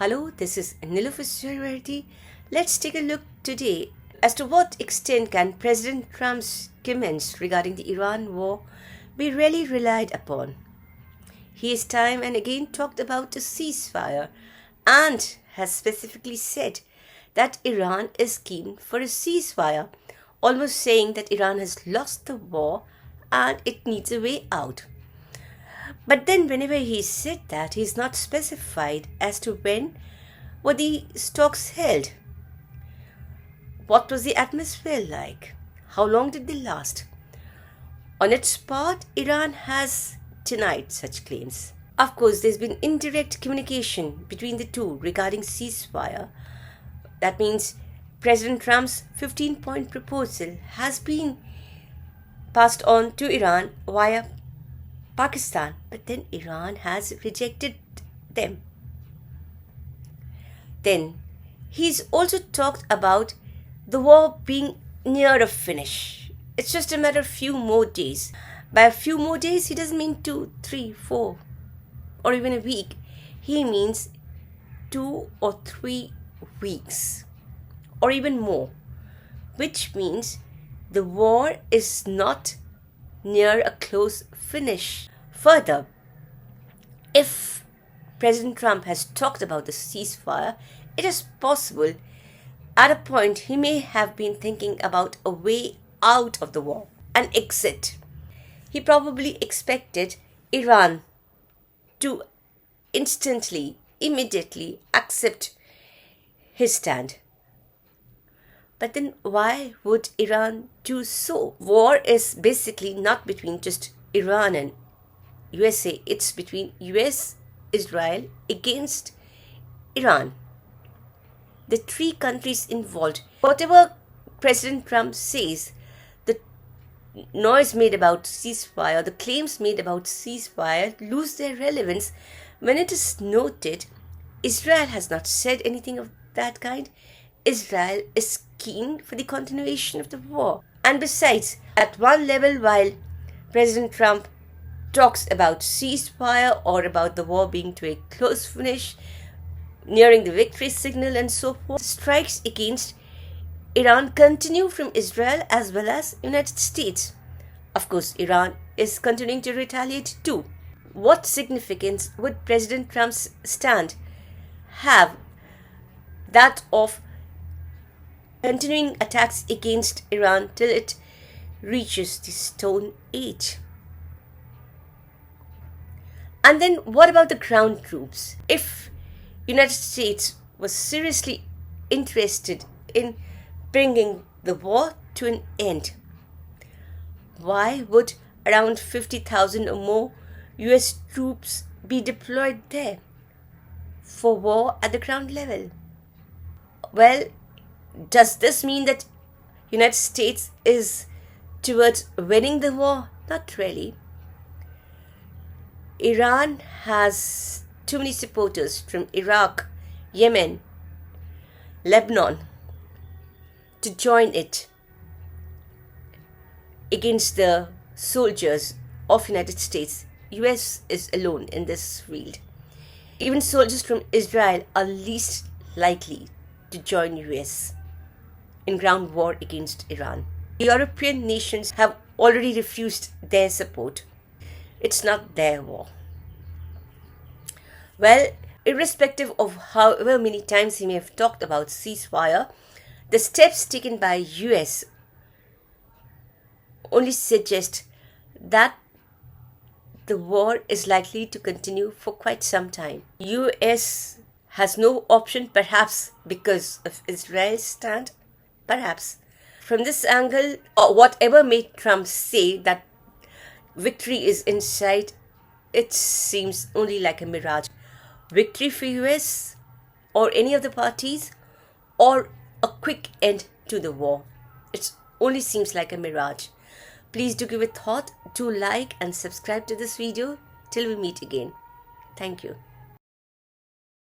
Hello, this is Nilofer Suryavarti. Let's take a look today as to what extent can President Trump's comments regarding the Iran war be really relied upon. He has time and again talked about a ceasefire and has specifically said that Iran is keen for a ceasefire, almost saying that Iran has lost the war and it needs a way out. But then, whenever he said that, he's not specified as to when were the talks held. What was the atmosphere like? How long did they last? On its part, Iran has denied such claims. Of course, there's been indirect communication between the two regarding ceasefire. That means President Trump's 15-point proposal has been passed on to Iran via Pakistan, but then Iran has rejected them. Then he's also talked about the war being near a finish. It's just a matter of few more days. By a few more days, he doesn't mean 2, 3, 4, or even a week. He means 2 or 3 weeks, or even more, which means the war is not near a close finish. Further, if President Trump has talked about the ceasefire, it is possible at a point he may have been thinking about a way out of the war, an exit. He probably expected Iran to instantly, immediately accept his stand. But then why would Iran do so? War is basically not between just Iran and USA. It's between US, Israel against Iran. The three countries involved. Whatever President Trump says, the noise made about ceasefire, the claims made about ceasefire lose their relevance when it is noted Israel has not said anything of that kind. Israel is keen for the continuation of the war. And besides, at one level, while President Trump talks about ceasefire or about the war being to a close finish, nearing the victory signal and so forth, strikes against Iran continue from Israel as well as United States. Of course, Iran is continuing to retaliate too. What significance would President Trump's stand have? That of continuing attacks against Iran till it reaches the Stone Age. And then what about the ground troops? If United States was seriously interested in bringing the war to an end, why would around 50,000 or more US troops be deployed there for war at the ground level? Well, does this mean that United States is towards winning the war? Not really. Iran has too many supporters from Iraq, Yemen, Lebanon to join it against the soldiers of United States. US is alone in this field. Even soldiers from Israel are least likely to join US in ground war against Iran. The European nations have already refused their support. It's not their war. Well, irrespective of however many times he may have talked about ceasefire, the steps taken by US only suggest that the war is likely to continue for quite some time. US has no option, perhaps because of Israel's stand, perhaps. From this angle, or whatever made Trump say that victory is in sight, it seems only like a mirage. Victory for US or any of the parties, or a quick end to the war. It only seems like a mirage. Please do give it thought, do like and subscribe to this video till we meet again. Thank you.